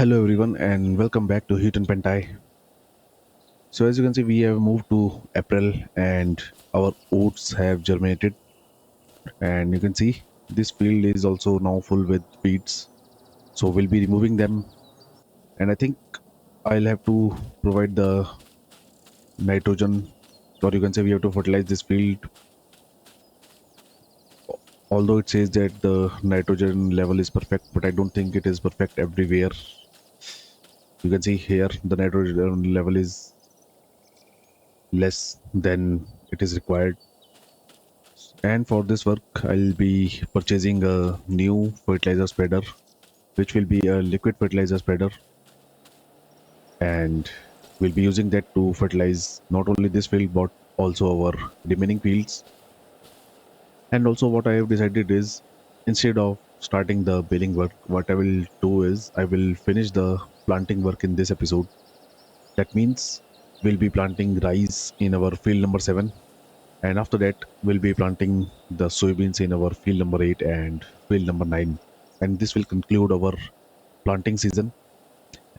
Hello everyone and welcome back to Hutan Pantai. So as you can see we have moved to April and our oats have germinated, and you can see this field is also now full with weeds. So we'll be removing them, and I think I'll have to provide the nitrogen, or you can say we have to fertilize this field. Although it says that the nitrogen level is perfect, but I don't think it is perfect everywhere. You can see here the nitrogen level is less than it is required. And for this work, I'll be purchasing a new fertilizer spreader, which will be a liquid fertilizer spreader. And we'll be using that to fertilize not only this field but also our remaining fields. And also, what I have decided is instead of starting the baling work, what I will do is I will finish the planting work in this episode. That means we'll be planting rice in our field number 7, and after that we'll be planting the soybeans in our field number 8 and field number 9, and this will conclude our planting season.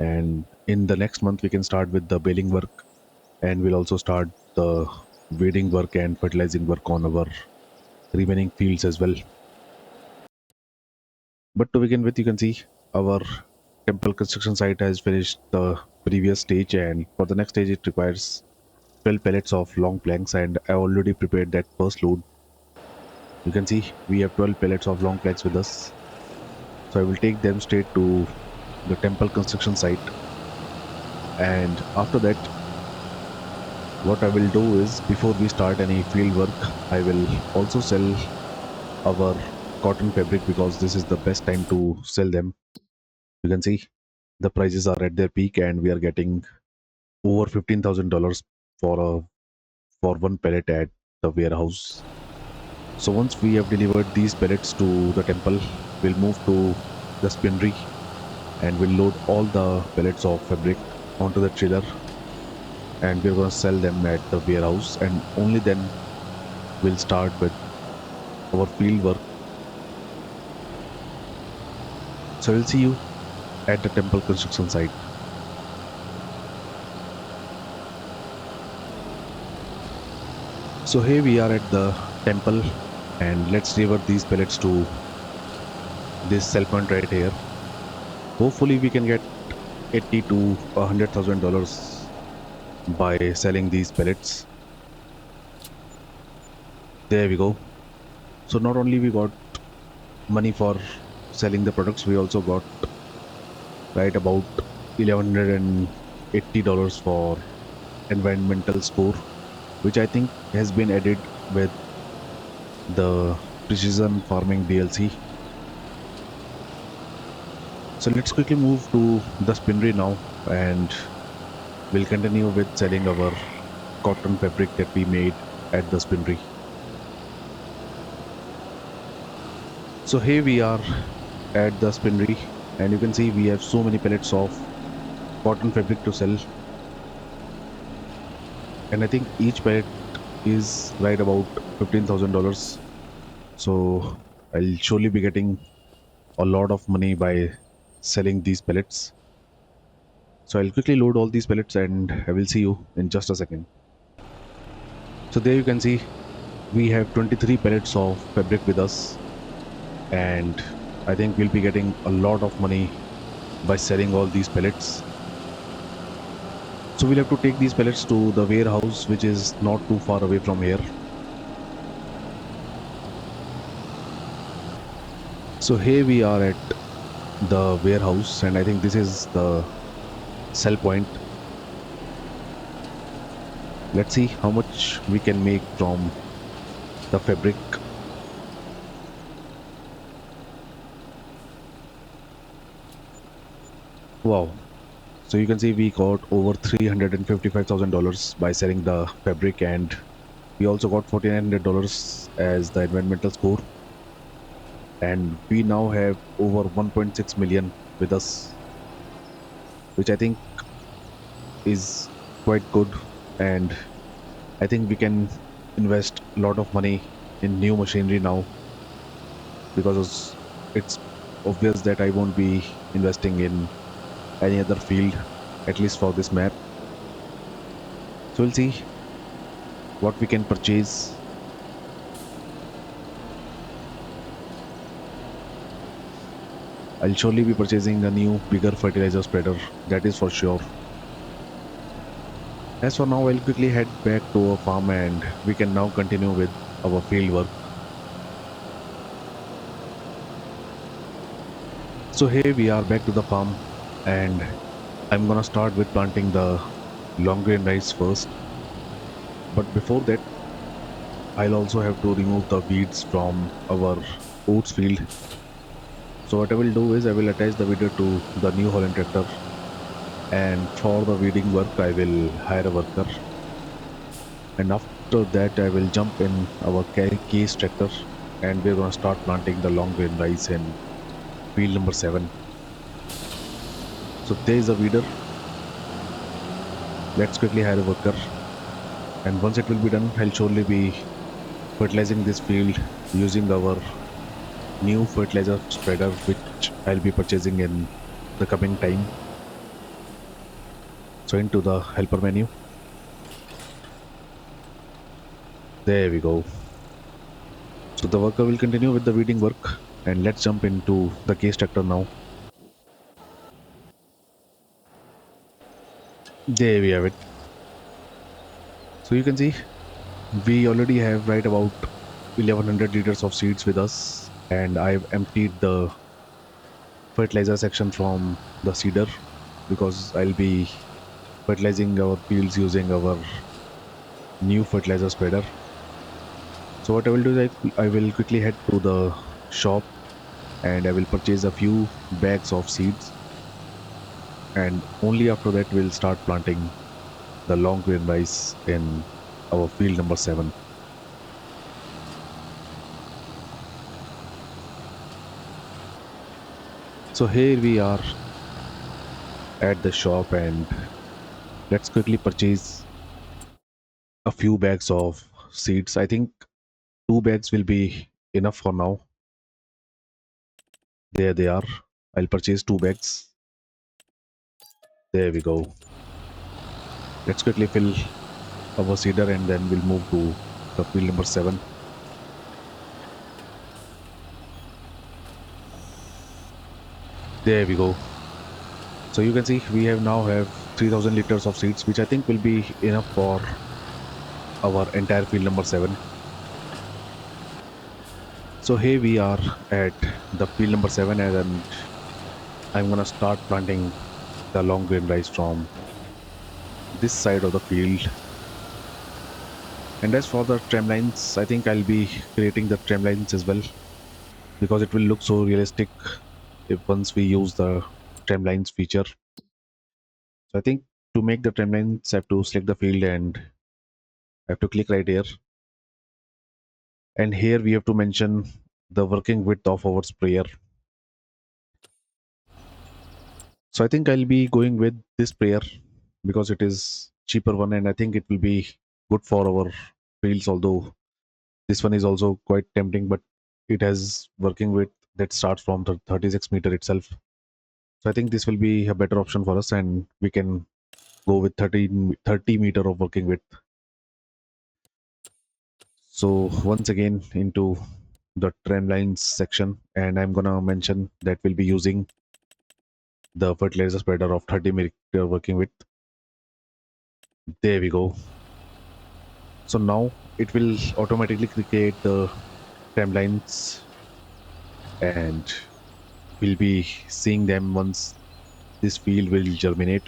And in the next month we can start with the baling work, and we'll also start the weeding work and fertilizing work on our remaining fields as well. But to begin with, you can see our temple construction site has finished the previous stage, and for the next stage it requires 12 pellets of long planks, and I already prepared that first load. You can see we have 12 pellets of long planks with us. So I will take them straight to the temple construction site. And after that, what I will do is before we start any field work, I will also sell our cotton fabric because this is the best time to sell them. You can see the prices are at their peak and we are getting over $15,000 for a for one pellet at the warehouse. So once we have delivered these pellets to the temple, we'll move to the spinnery and we'll load all the pellets of fabric onto the trailer, and we're going to sell them at the warehouse, and only then we'll start with our field work. So we'll see you at the temple construction site. So here we are at the temple, and let's deliver these pellets to this sell point right here. Hopefully we can get 80 to $100,000 by selling these pellets. There we go. So not only we got money for selling the products, we also got right about $1,180 for environmental score, which I think has been added with the precision farming DLC. So let's quickly move to the spinnery now, and we'll continue with selling our cotton fabric that we made at the spinnery. So here we are at the spinnery, and you can see we have so many pellets of cotton fabric to sell, and I think each pellet is right about $15,000. So I'll surely be getting a lot of money by selling these pellets. So I'll quickly load all these pellets and I will see you in just a second. So there you can see we have 23 pellets of fabric with us, and I think we'll be getting a lot of money by selling all these pellets. So we'll have to take these pellets to the warehouse, which is not too far away from here. So here we are at the warehouse, and I think this is the sell point. Let's see how much we can make from the fabric. Wow. So you can see we got over $355,000 by selling the fabric, and we also got $1,400 as the environmental score, and we now have over 1.6 million with us, which I think is quite good. And I think we can invest a lot of money in new machinery now, because it's obvious that I won't be investing in any other field, at least for this map. So we'll see what we can purchase. I'll surely be purchasing a new, bigger fertilizer spreader, that is for sure. As for now, I'll quickly head back to our farm and we can now continue with our field work. So here we are back to the farm and I'm gonna start with planting the long grain rice first. But before that, I'll also have to remove the weeds from our oats field. So what I will do is I will attach the video to the New Holland tractor, and for the weeding work I will hire a worker, and after that I will jump in our case tractor and we're gonna start planting the long grain rice in field number 7. So there is a weeder. Let's quickly hire a worker, and once it will be done, I'll surely be fertilizing this field using our new fertilizer spreader, which I'll be purchasing in the coming time. So into the helper menu. There we go. So the worker will continue with the weeding work, and let's jump into the case tractor now. There we have it. So you can see we already have right about 1100 liters of seeds with us, and I've emptied the fertilizer section from the seeder because I'll be fertilizing our fields using our new fertilizer spreader. So what I will do is I will quickly head to the shop and I will purchase a few bags of seeds, and only after that we'll start planting the long grain rice in our field number 7. So here we are at the shop and let's quickly purchase a few bags of seeds. I think 2 bags will be enough for now. There they are. I'll purchase 2 bags. There we go. Let's quickly fill our seeder and then we'll move to the field number 7. There we go. So you can see we have now have 3000 liters of seeds, which I think will be enough for our entire field number 7. So here we are at the field number 7 and I'm gonna start planting the long grain rice from this side of the field. And as for the tram lines, I think I'll be creating the tram lines as well because it will look so realistic if once we use the tram lines feature. So I think to make the tram lines, I have to select the field and I have to click right here. And here we have to mention the working width of our sprayer. So I think I'll be going with this sprayer because it is cheaper one and I think it will be good for our fields, although this one is also quite tempting, but it has working width that starts from the 36 meter itself. So I think this will be a better option for us and we can go with 30 meter of working width. So once again into the trend lines section, and I'm gonna mention that we'll be using the fertilizer spreader of 30 meter working width. There we go. So now it will automatically create the timelines and we'll be seeing them once this field will germinate.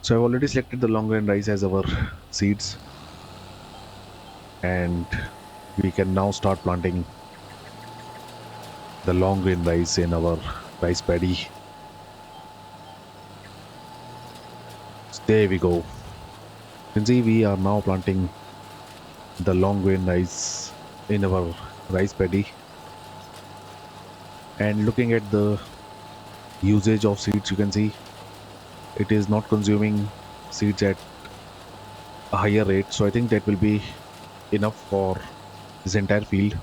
So I've already selected the long grain rice as our seeds and we can now start planting the long grain rice in our rice paddy. So there we go. You can see we are now planting the long grain rice in our rice paddy, and looking at the usage of seeds, you can see it is not consuming seeds at a higher rate, so I think that will be enough for this entire field.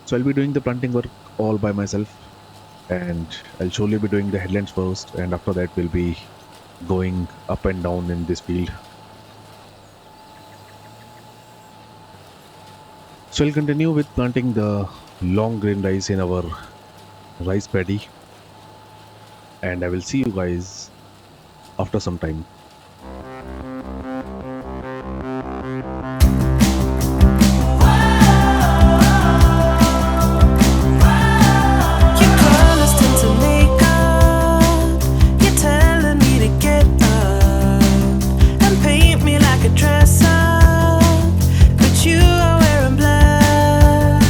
So I'll be doing the planting work all by myself, and I'll surely be doing the headlands first, and after that we'll be going up and down in this field. So I'll continue with planting the long grain rice in our rice paddy, and I will see you guys after some time. Your colors tend to make up. You're telling me to get up and paint me like a dress up, but you are wearing black.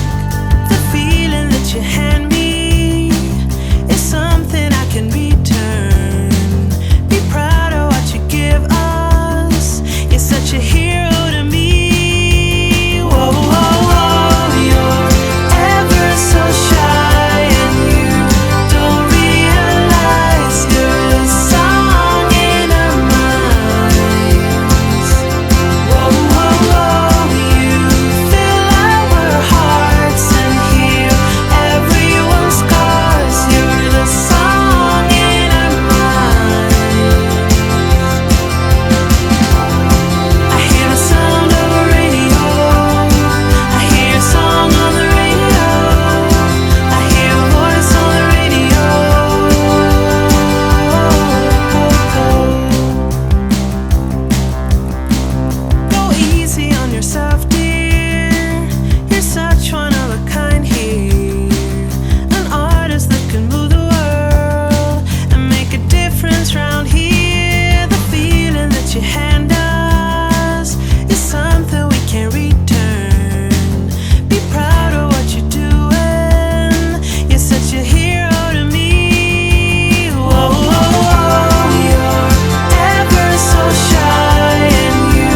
The feeling that you hand me is something I can return. Be proud of what you give us. You're such a hero to me. Whoa, whoa, whoa, you're ever so shy, and you don't realize you're a song in our minds. Whoa, whoa, whoa, you fill our hearts and heal everyone's scars. You're the song in our minds. I hear the sound of a radio. I hear a song on the radio. I hear a voice on the radio. Go easy on yourself, dear. You're such one of a kind here. An artist that can move the world and make a difference round here. The feeling that you hand us is something we can return. Be proud of what you're doing. You're such a hero to me. Whoa, whoa, whoa, you're ever so shy, and you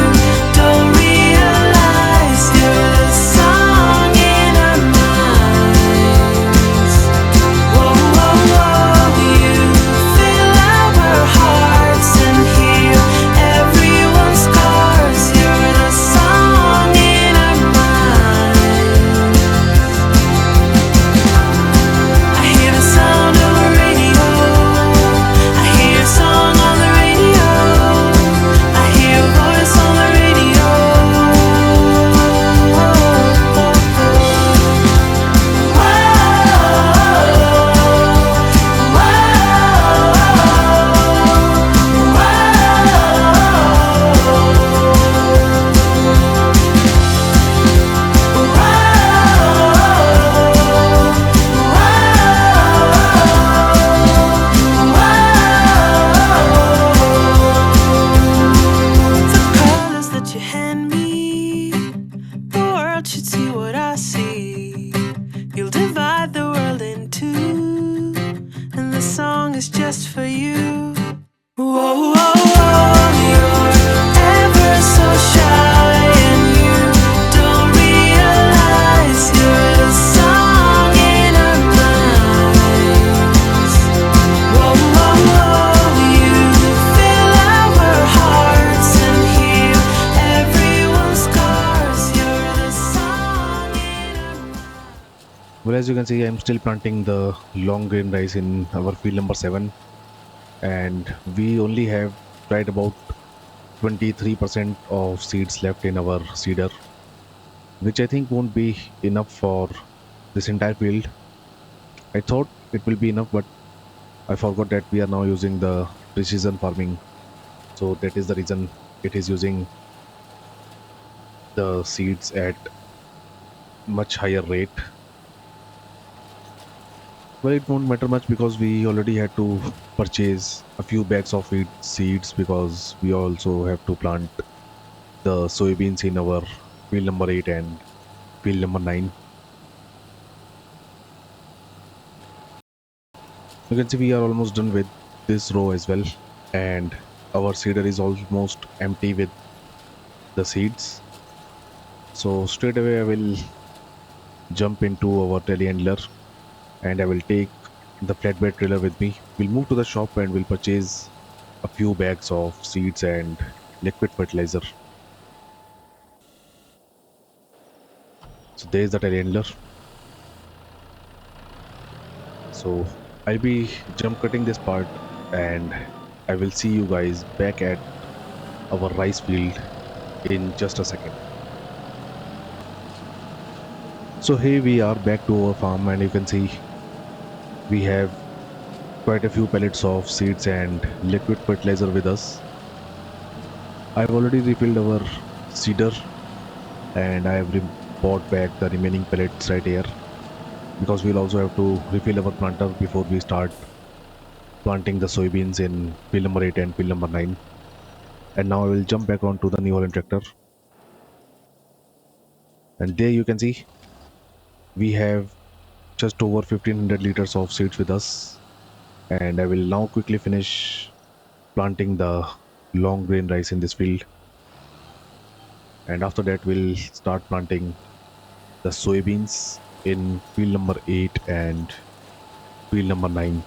don't realize you're the song in our minds. Whoa, whoa, whoa, you fill our hearts and heal everyone's scars. You're the song in our minds. I hear the sound of a radio. I hear a song on the radio. I hear a voice on the radio. The colors that you hand me, the world should see what I see. You'll divide the world in two, and the song is just for you. Whoa, whoa, whoa, you're ever so shy, and you don't realize you're the song in our minds. Whoa, whoa, whoa, you fill our hearts and heal everyone's scars. You're the song in our minds. Well, as you can see, I'm still planting the long grain rice in our field number 7, and we only have right about 23% of seeds left in our seeder, which I think won't be enough for this entire field. I thought it will be enough, but I forgot that we are now using the precision farming. So that is the reason it is using the seeds at much higher rate. Well, it won't matter much because we already had to purchase a few bags of seeds because we also have to plant the soybeans in our field number 8 and field number 9. You can see we are almost done with this row as well, and our seeder is almost empty with the seeds. So straight away I will jump into our telehandler, and I will take the flatbed trailer with me. We'll move to the shop and we'll purchase a few bags of seeds and liquid fertilizer. So there's the telehandler. So I'll be jump cutting this part and I will see you guys back at our rice field in just a second. So here we are back to our farm and you can see we have quite a few pellets of seeds and liquid fertilizer with us. I've already refilled our seeder and I have bought back the remaining pellets right here because we'll also have to refill our planter before we start planting the soybeans in field number 8 and field number 9. And now I will jump back onto the New Holland tractor. And there you can see we have just over 1500 liters of seeds with us. And I will now quickly finish planting the long grain rice in this field. And after that, we'll start planting the soybeans in field number 8 and field number 9.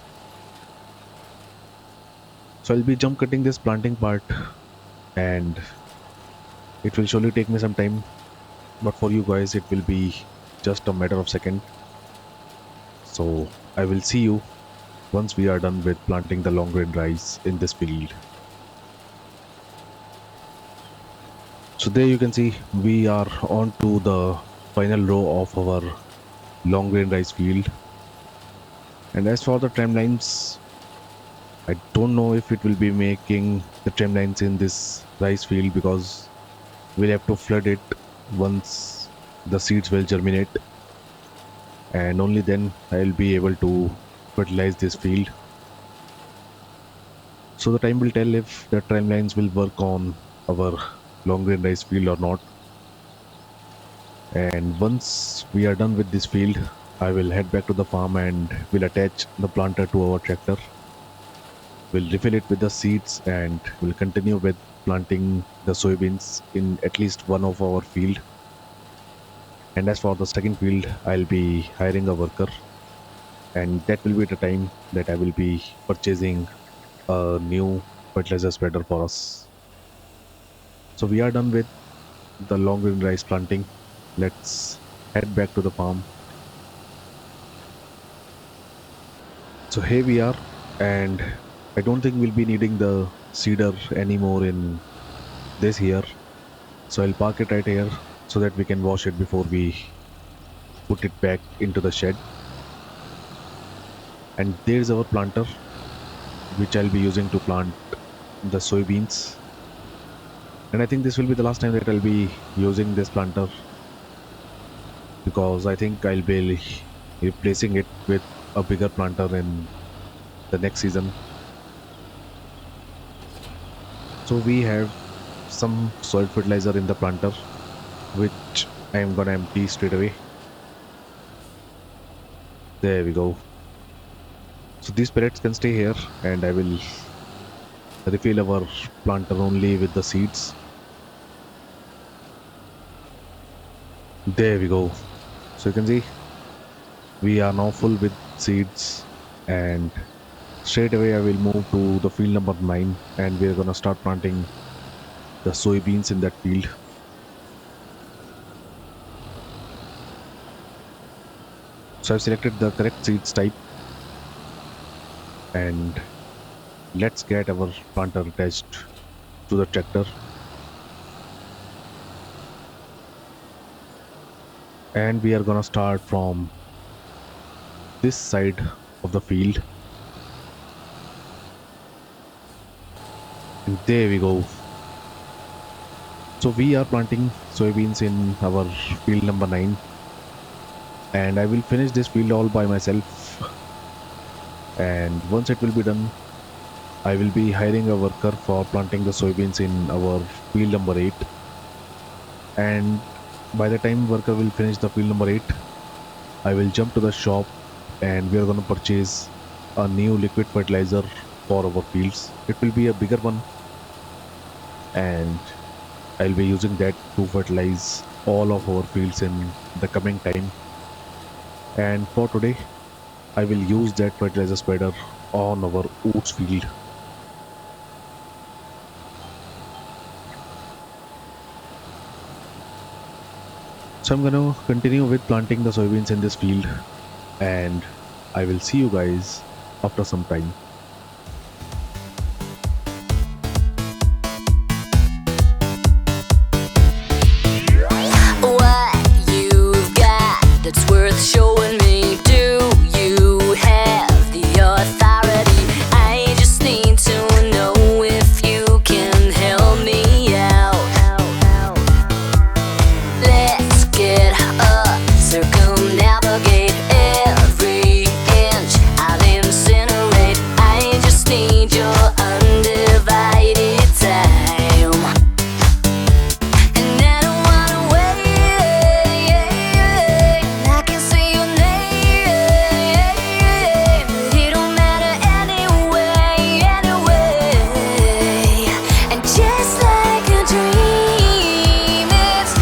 So I'll be jump cutting this planting part and it will surely take me some time, but for you guys it will be just a matter of second. So I will see you once we are done with planting the long grain rice in this field. So there you can see we are on to the final row of our long grain rice field. And as for the tram lines, I don't know if it will be making the tram lines in this rice field because we'll have to flood it once the seeds will germinate, and only then I'll be able to fertilize this field. So the time will tell if the tram lines will work on our long grain rice field or not. And once we are done with this field, I will head back to the farm and will attach the planter to our tractor. We'll refill it with the seeds and we'll continue with planting the soybeans in at least one of our field. And as for the second field, I'll be hiring a worker, and that will be the time that I will be purchasing a new fertilizer spreader for us. So we are done with the long grain rice planting. Let's head back to the farm. So here we are, and I don't think we'll be needing the seeder anymore in this here. So I'll park it right here so that we can wash it before we put it back into the shed. And there's our planter, which I'll be using to plant the soybeans. And I think this will be the last time that I'll be using this planter because I think I'll be replacing it with a bigger planter in the next season. So we have some soil fertilizer in the planter, which I am gonna empty straight away. There we go. So these pellets can stay here and I will refill our planter only with the seeds. There we go. So you can see we are now full with seeds, and straight away I will move to the field number 9 and we're gonna start planting the soybeans in that field. So I've selected the correct seeds type and let's get our planter attached to the tractor. And we are gonna start from this side of the field. And there we go. So we are planting soybeans in our field number 9, and I will finish this field all by myself. And once it will be done, I will be hiring a worker for planting the soybeans in our field number 8. And by the time worker will finish the field number 8, I will jump to the shop and we are going to purchase a new liquid fertilizer for our fields. It will be a bigger one and I'll be using that to fertilize all of our fields in the coming time. And for today, I will use that fertilizer spreader on our oats field. So I'm going to continue with planting the soybeans in this field and I will see you guys after some time. What you've got that's worth showing me? Do you have the authority? I just need to know if you can help me out. Let's get up, circumnavigate every inch. I'll incinerate. I just need your undivided time. And I don't wanna wait. I can say your name, but it don't matter anyway, anyway. And just like a dream, it's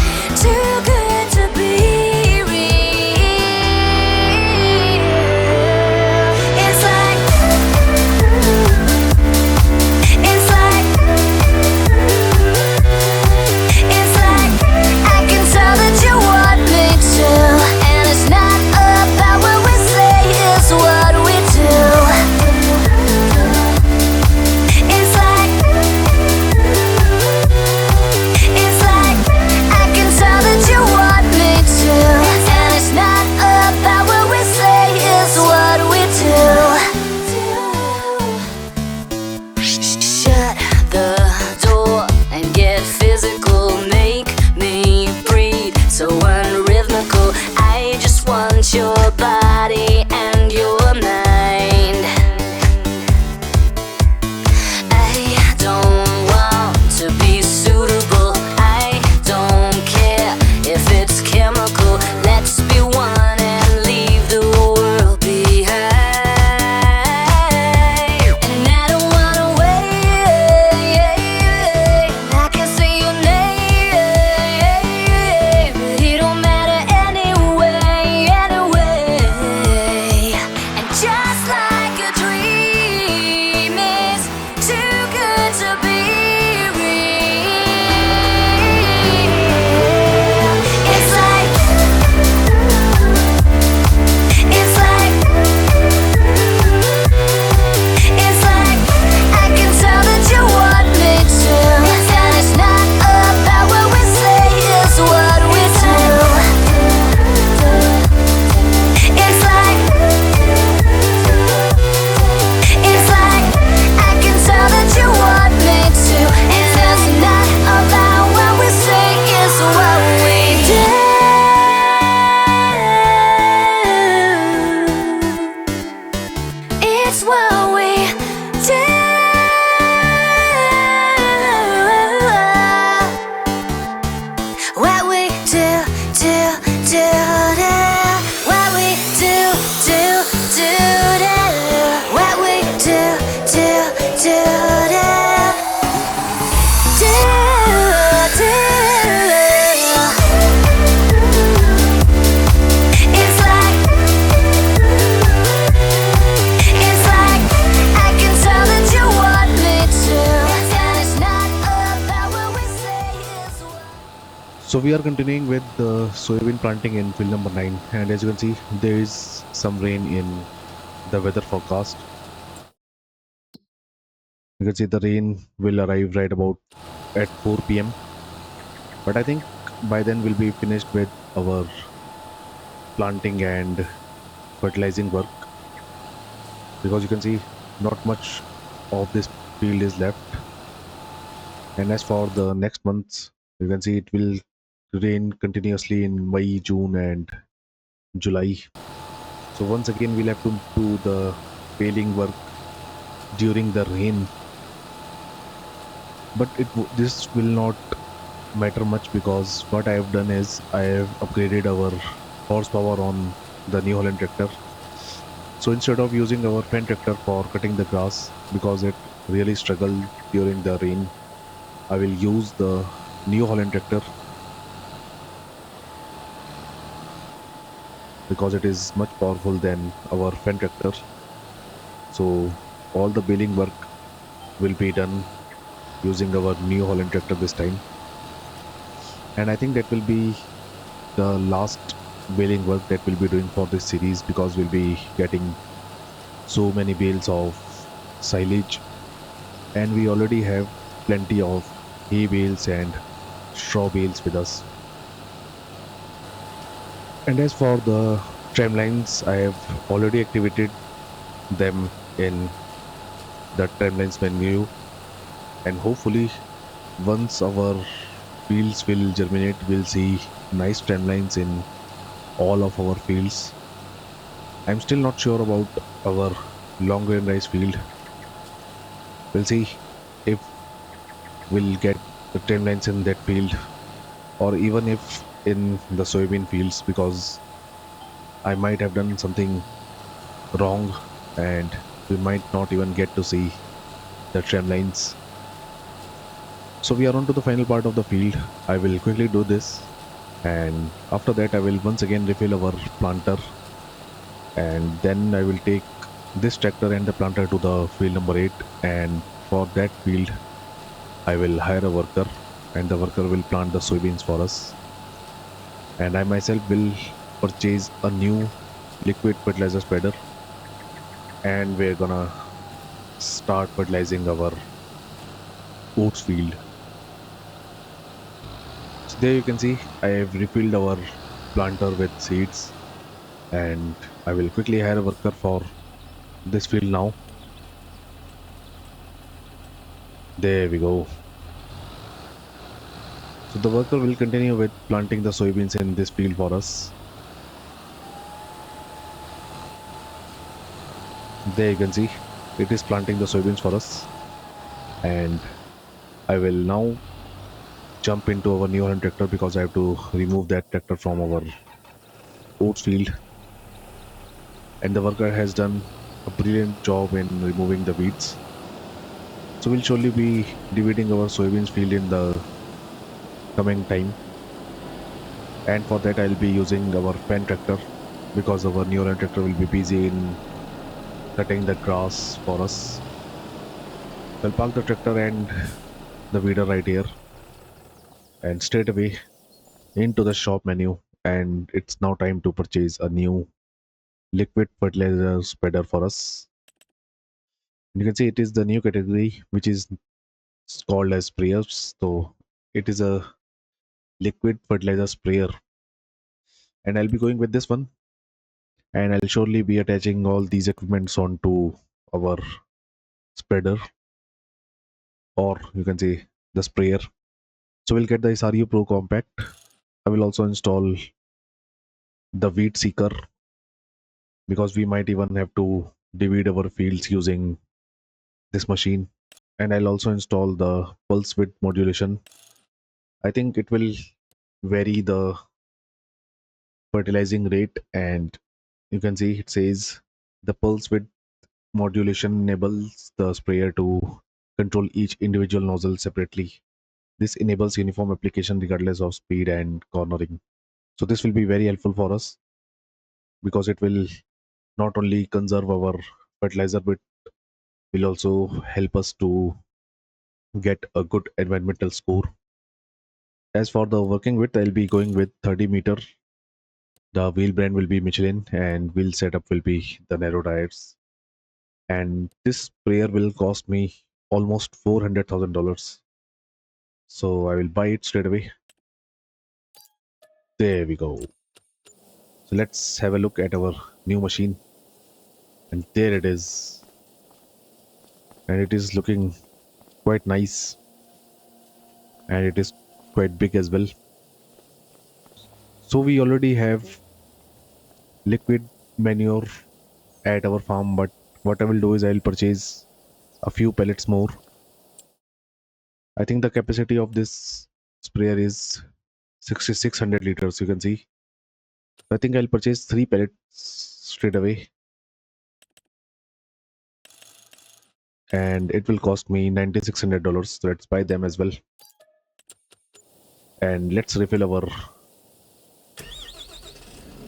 too good to be real. It's like, it's like, it's like I can tell that you want me to, and it's not about what we say, it's what we do. It's like, it's like I can tell that you want me to, and it's not about what we say, it's what we do. Shut the door and get physical. Make me breathe so unrhythmical. I just want your body and your mind. I don't want to be suitable. I don't care if it's chemical. Let's be one and leave the world behind. And I don't wanna wait. I can say your name, but it don't matter anyway, anyway. And just like a dream is too good to be real. It's like, it's like, it's like I can tell that you want me to, and it's not about what we say, it's what we do. It's like, it's like I can tell that you want me to, and it's not about what we say, it's what we do. It's what we do. What we do, do, do, do. What we do, do, do, do. What we do, do, do, do. Do, do. It's like, it's like I can tell that you want me to, and it's not about what we say, it's what. So we are continuing with the soybean planting in field number 9, and as you can see, there is some rain in the weather forecast. You can see the rain will arrive right about at 4 p.m. But I think by then we'll be finished with our planting and fertilizing work, because you can see not much of this field is left. And as for the next months, you can see it will rain continuously in May, June, and July. So once again, we'll have to do the baling work during the rain. But this will not matter much, because what I have done is I have upgraded our horsepower on the New Holland tractor. So instead of using our Fendt tractor for cutting the grass, because it really struggled during the rain, I will use the New Holland tractor, because it is much powerful than our Fendt tractor. So all the baling work will be done using our New Holland tractor this time. And I think that will be the last baling work that we'll be doing for this series, because we'll be getting so many bales of silage, and we already have plenty of hay bales and straw bales with us. And as for the tramlines, I have already activated them in the tramlines menu, and hopefully once our fields will germinate, we'll see nice tramlines in all of our fields. I'm still not sure about our long grain rice field. We'll see if we'll get the tramlines in that field, or even if in the soybean fields, because I might have done something wrong and we might not even get to see the tramlines. So we are on to the final part of the field. I will quickly do this, and after that I will once again refill our planter, and then I will take this tractor and the planter to the field number 8, and for that field I will hire a worker, and the worker will plant the soybeans for us, and I myself will purchase a new liquid fertilizer spreader, and we're gonna start fertilizing our oats field. So there you can see I have refilled our planter with seeds, and I will quickly hire a worker for this field now. There we go. So the worker will continue with planting the soybeans in this field for us. There you can see it is planting the soybeans for us, and I will now jump into our new Holland tractor because I have to remove that tractor from our oats field, and the worker has done a brilliant job in removing the weeds. So we'll surely be dividing our soybeans field in the coming time, and for that I'll be using our pen tractor because our new Holland tractor will be busy in cutting the grass for us. So I'll park the tractor and the weeder right here, and straight away into the shop menu, and it's now time to purchase a new liquid fertilizer spreader for us. And you can see it is the new category which is called as sprayers. So it is a liquid fertilizer sprayer, and I'll be going with this one, and I'll surely be attaching all these equipments onto our spreader, or you can say the sprayer. So we'll get the SRU Pro Compact. I will also install the weed seeker because we might even have to divide our fields using this machine. And I'll also install the pulse width modulation. I think it will vary the fertilizing rate, and you can see it says the pulse width modulation enables the sprayer to control each individual nozzle separately. This enables uniform application regardless of speed and cornering. So this will be very helpful for us because it will not only conserve our fertilizer but will also help us to get a good environmental score. As for the working width, I'll be going with 30 meter. The wheel brand will be Michelin and wheel setup will be the narrow tires. And this sprayer will cost me almost $400,000. So I will buy it straight away. There we go. So let's have a look at our new machine. And there it is. And it is looking quite nice. And it is quite big as well. So we already have liquid manure at our farm, but what I will do is I'll purchase a few pellets more. I think the capacity of this sprayer is 6600 liters, you can see. I think I'll purchase 3 pellets straight away, and it will cost me $9600. So let's buy them as well, and let's refill our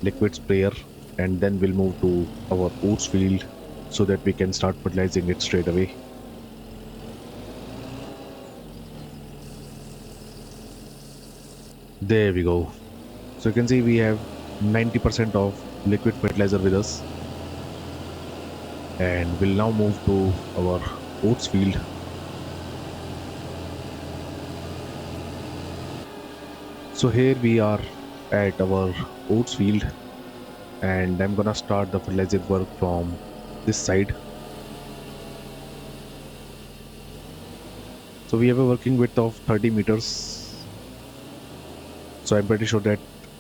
liquid sprayer, and then we'll move to our oats field so that we can start fertilizing it straight away. There we go. So you can see we have 90% of liquid fertilizer with us, and we'll now move to our oats field. So here we are at our oats field, and I'm gonna start the fertilizer work from this side. So we have a working width of 30 meters. So I'm pretty sure that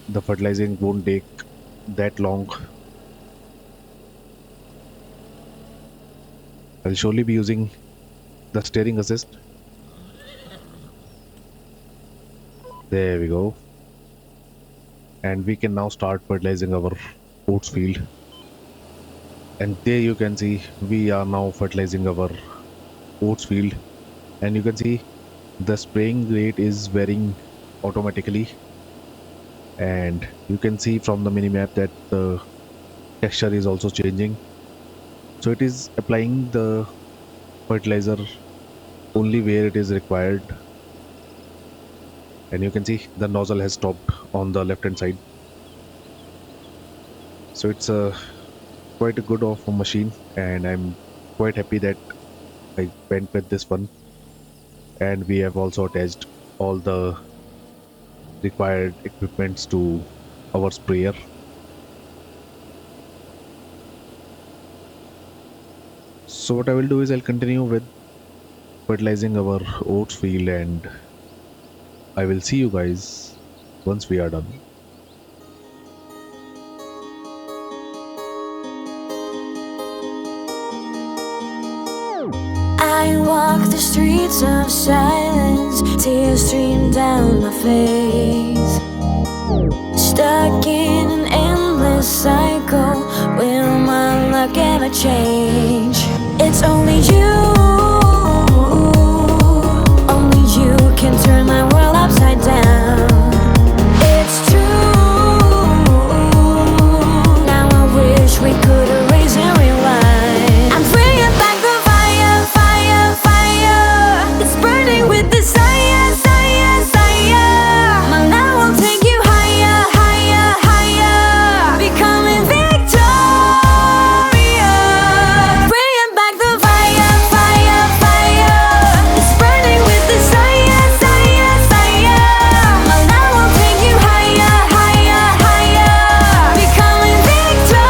the fertilizing won't take that long. I'll surely be using the steering assist. There we go. And we can now start fertilizing our oats field. And there you can see we are now fertilizing our oats field. And you can see the spraying rate is varying automatically. And you can see from the mini map that the texture is also changing. So it is applying the fertilizer only where it is required, and you can see the nozzle has stopped on the left hand side. So it's a quite a good of a machine, and I'm quite happy that I went with this one. And we have also attached all the required equipments to our sprayer. So what I will do is I'll continue with fertilizing our oats field, and I will see you guys once we are done. I walk the streets of silence, tears stream down my face. Stuck in an endless cycle, will my luck ever change? It's only you can turn my world upside down. It's true, now I wish we could erase and rewind. I'm bringing back the fire, fire, fire. It's burning with desire, desire, desire. My love will take you higher, higher, higher. Becoming victorious. Bringing back the fire, fire, fire. It's burning with desire, desire, desire. My love will take you higher, higher, higher. Becoming victorious.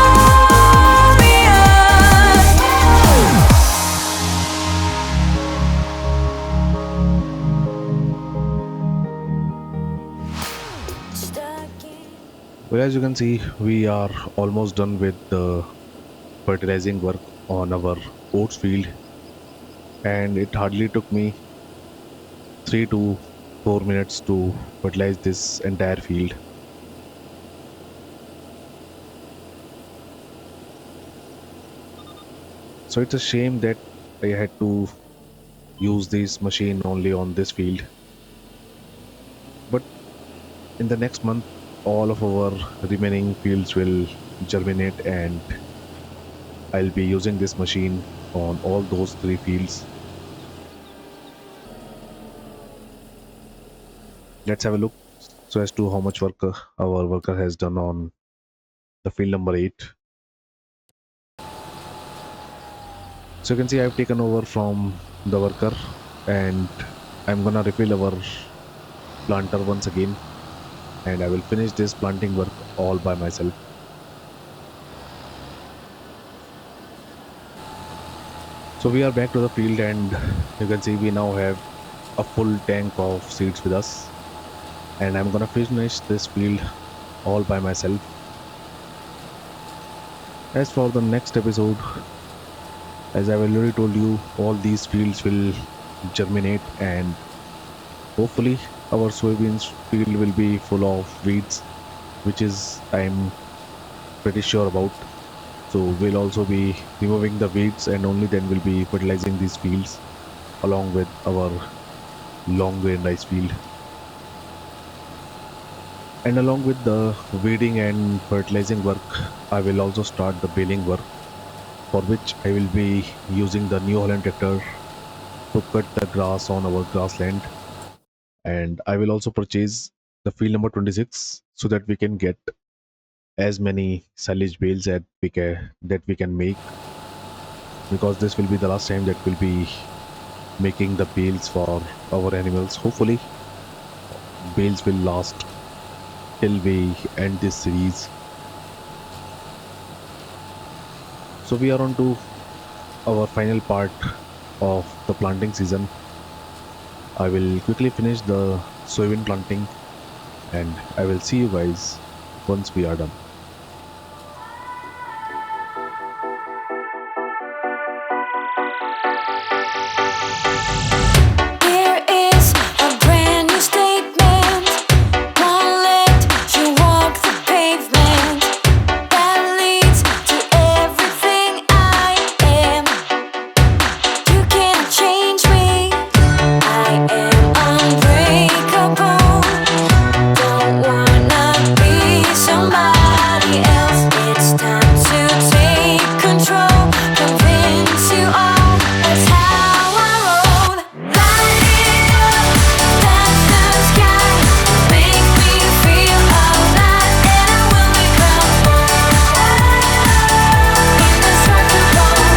Stuck in Well, as you can see, we are almost done with the fertilizing work on our oats field, and it hardly took me 3 to 4 minutes to fertilize this entire field. So it's a shame that I had to use this machine only on this field. But in the next month, all of our remaining fields will germinate, and I'll be using this machine on all those 3 fields. Let's have a look so as to how much work our worker has done on the field number 8. So you can see I've taken over from the worker, and I'm gonna refill our planter once again, and I will finish this planting work all by myself. So we are back to the field, and you can see we now have a full tank of seeds with us, and I'm gonna finish this field all by myself. As for the next episode, as I've already told you, all these fields will germinate, and hopefully our soybeans field will be full of weeds, which is I'm pretty sure about. So we'll also be removing the weeds, and only then we'll be fertilizing these fields along with our long grain rice field. And along with the weeding and fertilizing work, I will also start the baling work, for which I will be using the New Holland tractor to cut the grass on our grassland. And I will also purchase the field number 26 so that we can get as many silage bales that we can make. because this will be the last time that we'll be making the bales for our animals. Hopefully, bales will last till we end this series. So we are on to our final part of the planting season. I will quickly finish the soybean planting and I will see you guys once we are done. Here is a brand new statement. Won't let you walk the pavement that leads to everything I am. You can't change me. I am unbreakable. Don't wanna be somebody else. It's time to take control. Convince you all that's how I roll. Light it up, touch the sky. Make me feel alive, and I will become indestructible.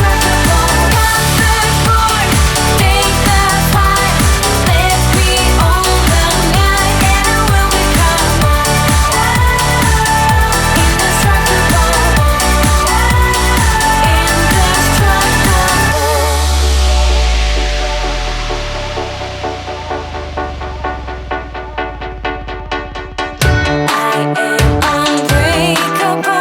Indestructible. Got the cord, make the fire. Let me own the night, and I will become indestructible. I am unbreakable.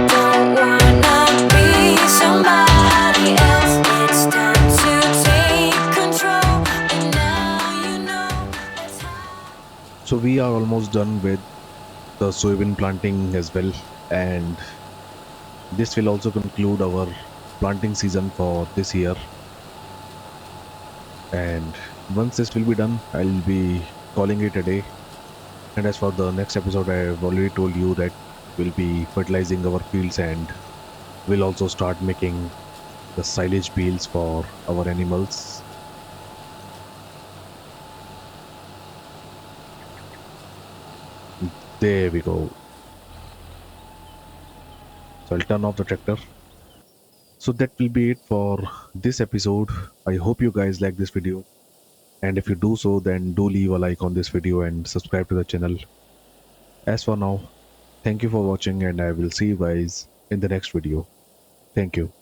Don't wanna be somebody else. It's time to take control, and now you know that's how. So we are almost done with the soybean planting as well, and this will also conclude our planting season for this year. And once this will be done, I'll be calling it a day. And as for the next episode, I've already told you that we'll be fertilizing our fields and we'll also start making the silage bales for our animals. There we go. So I'll turn off the tractor. So that will be it for this episode. I hope you guys like this video. And if you do so, then do leave a like on this video and subscribe to the channel. As for now, thank you for watching and I will see you guys in the next video. Thank you.